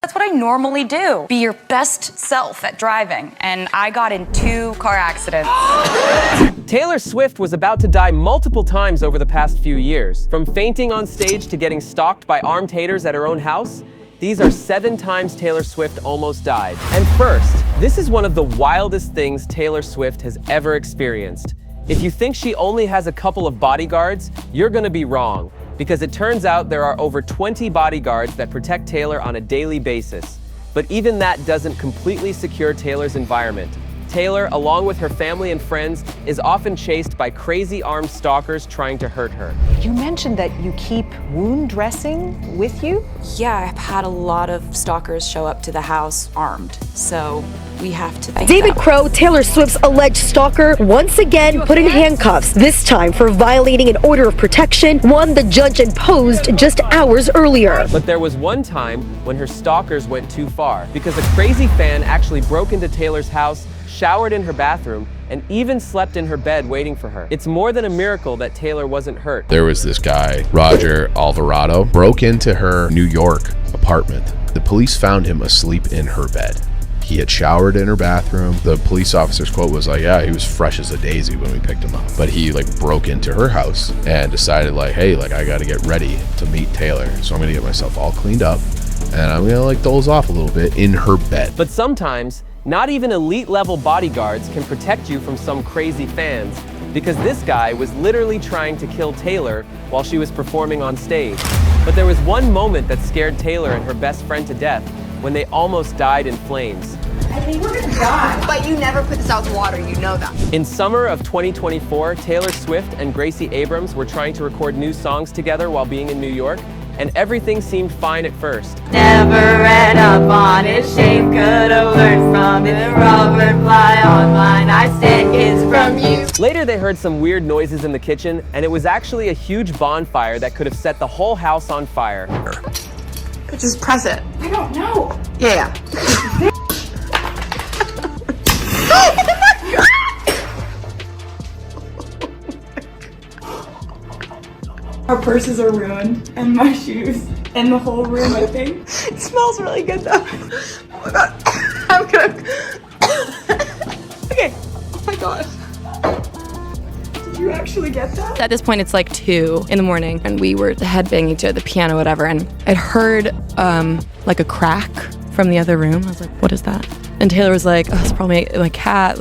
That's what I normally do. Be your best self at driving. And I got in 2 car accidents. Taylor Swift was about to die multiple times over the past few years. From fainting on stage to getting stalked by armed haters at her own house, these are 7 times Taylor Swift almost died. And first, this is one of the wildest things Taylor Swift has ever experienced. If you think she only has a couple of bodyguards, you're gonna be wrong, because it turns out there are over 20 bodyguards that protect Taylor on a daily basis. But even that doesn't completely secure Taylor's environment. Taylor, along with her family and friends, is often chased by crazy armed stalkers trying to hurt her. You mentioned that you keep wound dressing with you? Yeah, I've had a lot of stalkers show up to the house armed, so we have to fight David them. Crow, Taylor Swift's alleged stalker, once again put in handcuffs, this time for violating an order of protection, one the judge imposed just hours earlier. But there was one time when her stalkers went too far, because a crazy fan actually broke into Taylor's house, showered in her bathroom, and even slept in her bed waiting for her. It's more than a miracle that Taylor wasn't hurt. There was this guy, Roger Alvarado, broke into her New York apartment. The police found him asleep in her bed. He had showered in her bathroom. The police officer's quote was like, yeah, he was fresh as a daisy when we picked him up. But he broke into her house and decided hey, I gotta get ready to meet Taylor. So I'm gonna get myself all cleaned up and I'm gonna doze off a little bit in her bed. But sometimes, not even elite level bodyguards can protect you from some crazy fans, because this guy was literally trying to kill Taylor while she was performing on stage. But there was one moment that scared Taylor and her best friend to death, when they almost died in flames. I think we're gonna die. But you never put this out to water, you know that. In summer of 2024, Taylor Swift and Gracie Abrams were trying to record new songs together while being in New York, and everything seemed fine at first. Never read up on it, shame could've learned from it. Robert Bly online, I stand kids from you. Later they heard some weird noises in the kitchen, and it was actually a huge bonfire that could have set the whole house on fire. Just press it. I don't know. Yeah. Our purses are ruined, and my shoes, and the whole room, I think. It smells really good though. Oh my god. I'm gonna. Okay. Oh my gosh. Did you actually get that? At this point, it's 2 in the morning, and we were headbanging to the piano, whatever, and I'd heard a crack from the other room. I was like, what is that? And Taylor was like, oh, it's probably my cat,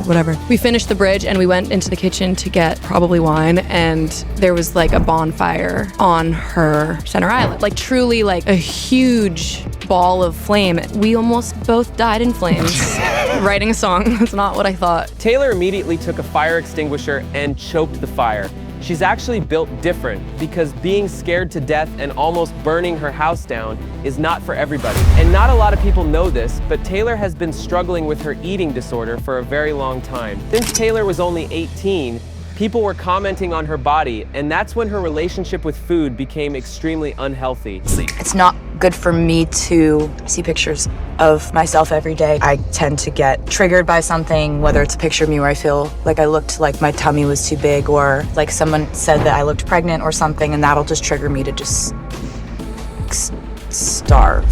whatever. We finished the bridge and we went into the kitchen to get probably wine, and there was a bonfire on her center island. Truly a huge ball of flame. We almost both died in flames. Writing a song, that's not what I thought. Taylor immediately took a fire extinguisher and choked the fire. She's actually built different, because being scared to death and almost burning her house down is not for everybody. And not a lot of people know this, but Taylor has been struggling with her eating disorder for a very long time. Since Taylor was only 18, people were commenting on her body, and that's when her relationship with food became extremely unhealthy. It's not good for me to see pictures of myself every day. I tend to get triggered by something, whether it's a picture of me where I feel like I looked like my tummy was too big, or someone said that I looked pregnant or something, and that'll just trigger me to just starve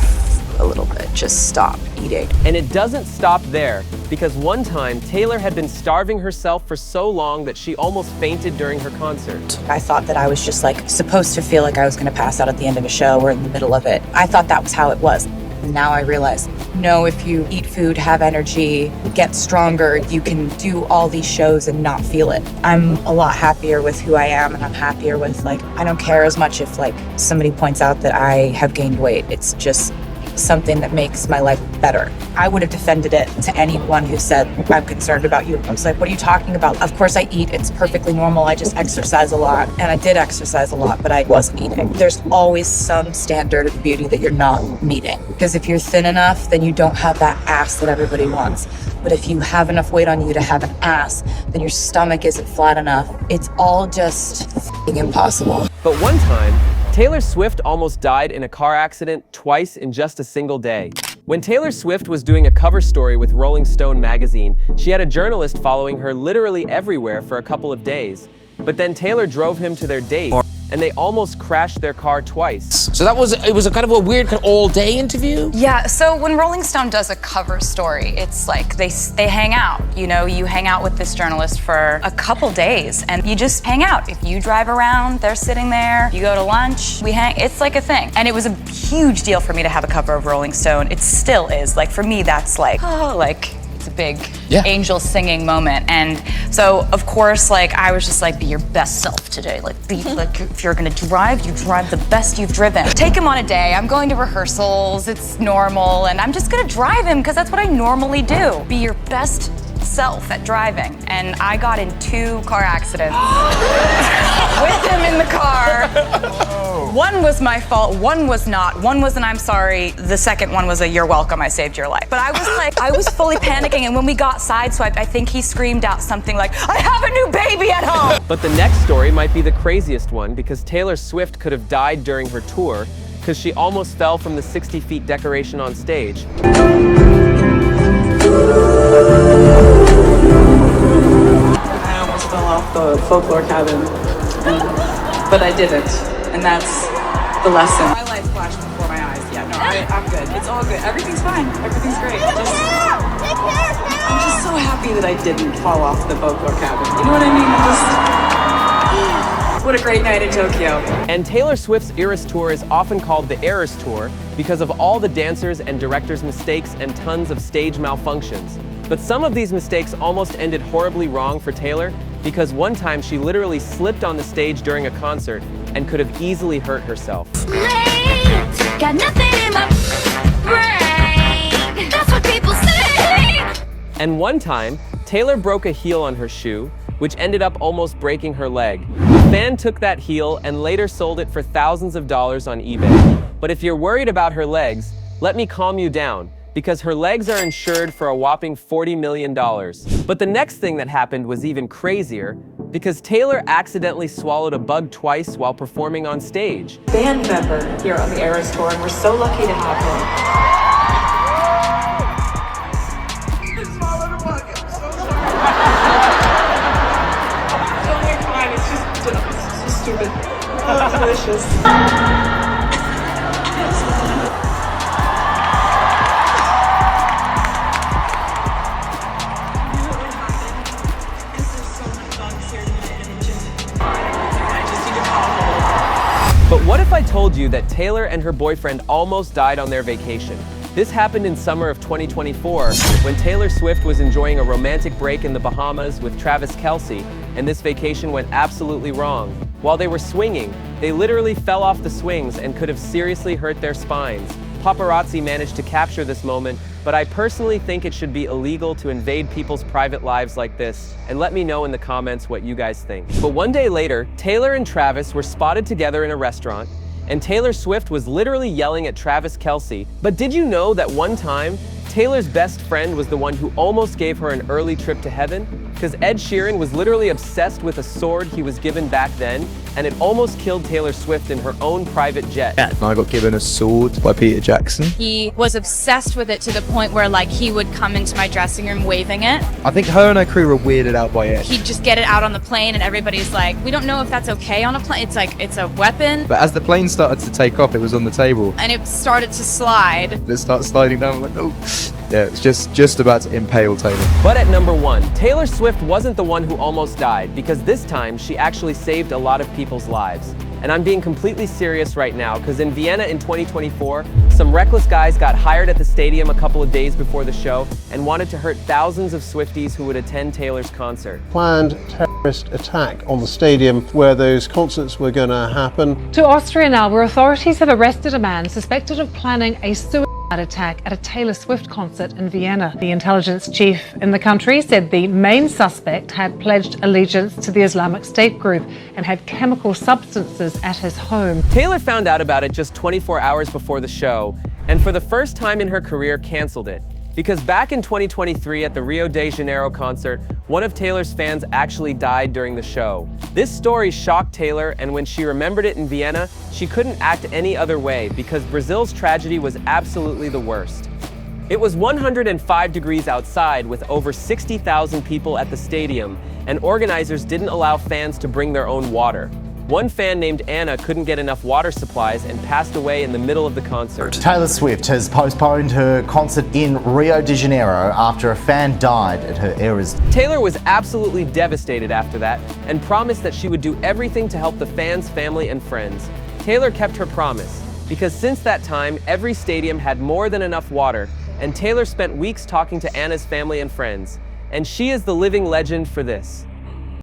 a little bit, just stop eating. And it doesn't stop there, because one time Taylor had been starving herself for so long that she almost fainted during her concert. I thought that I was just supposed to feel like I was gonna pass out at the end of a show or in the middle of it. I thought that was how it was. Now I realize, no, if you eat food, have energy, get stronger, you can do all these shows and not feel it. I'm a lot happier with who I am, and I'm happier with I don't care as much if somebody points out that I have gained weight. It's just something that makes my life better. I would have defended it to anyone who said, I'm concerned about you. I was like, what are you talking about? Of course I eat, it's perfectly normal. I just exercise a lot. And I did exercise a lot, but I wasn't eating. There's always some standard of beauty that you're not meeting. Because if you're thin enough, then you don't have that ass that everybody wants. But if you have enough weight on you to have an ass, then your stomach isn't flat enough. It's all just f***ing impossible. But one time, Taylor Swift almost died in a car accident twice in just a single day. When Taylor Swift was doing a cover story with Rolling Stone magazine, she had a journalist following her literally everywhere for a couple of days. But then Taylor drove him to their date, and they almost crashed their car twice. So it was a kind of a weird kind of all-day interview? Yeah, so when Rolling Stone does a cover story, it's like they hang out. You know, you hang out with this journalist for a couple days and you just hang out. If you drive around, they're sitting there. You go to lunch, we hang. It's like a thing. And it was a huge deal for me to have a cover of Rolling Stone. It still is. Like for me, that's like, oh, like it's a big angel singing moment. And so of course, like I was just like, be your best self today. Like be like, if you're gonna drive, you drive the best you've driven. Take him on a day. I'm going to rehearsals, it's normal, and I'm just gonna drive him because that's what I normally do. Be your best self at driving. And I got in 2 car accidents with him in the car. One was my fault, one was not. One was an I'm sorry, the second one was a you're welcome, I saved your life. But I was like, I was fully panicking, and when we got sideswiped, I think he screamed out something like, I have a new baby at home! But the next story might be the craziest one because Taylor Swift could have died during her tour because she almost fell from the 60 feet decoration on stage. I almost fell off the folklore cabin, but I didn't, and that's the lesson. My life flashed before my eyes. Yeah, no, I'm good. It's all good. Everything's fine. Everything's great. I'm just so happy that I didn't fall off the folklore cabin. You know what I mean? What a great night in Tokyo. And Taylor Swift's Eras Tour is often called the Eras Tour because of all the dancers and directors' mistakes and tons of stage malfunctions. But some of these mistakes almost ended horribly wrong for Taylor because one time she literally slipped on the stage during a concert and could have easily hurt herself. Got nothing in my brain. That's what people say. And one time, Taylor broke a heel on her shoe, which ended up almost breaking her leg. A fan took that heel and later sold it for thousands of dollars on eBay. But if you're worried about her legs, let me calm you down, because her legs are insured for a whopping $40 million. But the next thing that happened was even crazier, because Taylor accidentally swallowed a bug twice while performing on stage. Band member here on the Eras Tour, and we're so lucky to have him. I swallowed a bug. I'm so sorry. It's only fine. It's just stupid. Oh, delicious. But what if I told you that Taylor and her boyfriend almost died on their vacation? This happened in summer of 2024 when Taylor Swift was enjoying a romantic break in the Bahamas with Travis Kelce, and this vacation went absolutely wrong. While they were swinging, they literally fell off the swings and could have seriously hurt their spines. Paparazzi managed to capture this moment, but I personally think it should be illegal to invade people's private lives like this, and let me know in the comments what you guys think. But one day later, Taylor and Travis were spotted together in a restaurant, and Taylor Swift was literally yelling at Travis Kelce. But did you know that one time, Taylor's best friend was the one who almost gave her an early trip to heaven? Because Ed Sheeran was literally obsessed with a sword he was given back then, and it almost killed Taylor Swift in her own private jet. I got given a sword by Peter Jackson. He was obsessed with it to the point where like he would come into my dressing room waving it. I think her and her crew were weirded out by it. He'd just get it out on the plane and everybody's like, we don't know if that's okay on a plane. It's like, it's a weapon. But as the plane started to take off, it was on the table. And it started to slide. It started sliding down, I'm like, oh. Yeah, it's just about to impale Taylor. But at number 1, Taylor Swift wasn't the one who almost died, because this time she actually saved a lot of people's lives. And I'm being completely serious right now, because in Vienna in 2024, some reckless guys got hired at the stadium a couple of days before the show and wanted to hurt thousands of Swifties who would attend Taylor's concert. Planned terrorist attack on the stadium where those concerts were going to happen. To Austria now, where authorities have arrested a man suspected of planning a suicide attack at a Taylor Swift concert in Vienna. The intelligence chief in the country said the main suspect had pledged allegiance to the Islamic State group and had chemical substances at his home. Taylor found out about it just 24 hours before the show, and for the first time in her career canceled it. Because back in 2023 at the Rio de Janeiro concert, one of Taylor's fans actually died during the show. This story shocked Taylor, and when she remembered it in Vienna, she couldn't act any other way because Brazil's tragedy was absolutely the worst. It was 105 degrees outside with over 60,000 people at the stadium, and organizers didn't allow fans to bring their own water. One fan named Anna couldn't get enough water supplies and passed away in the middle of the concert. Taylor Swift has postponed her concert in Rio de Janeiro after a fan died at her Eras. Taylor was absolutely devastated after that and promised that she would do everything to help the fans, family, and friends. Taylor kept her promise, because since that time, every stadium had more than enough water, and Taylor spent weeks talking to Anna's family and friends. And she is the living legend for this.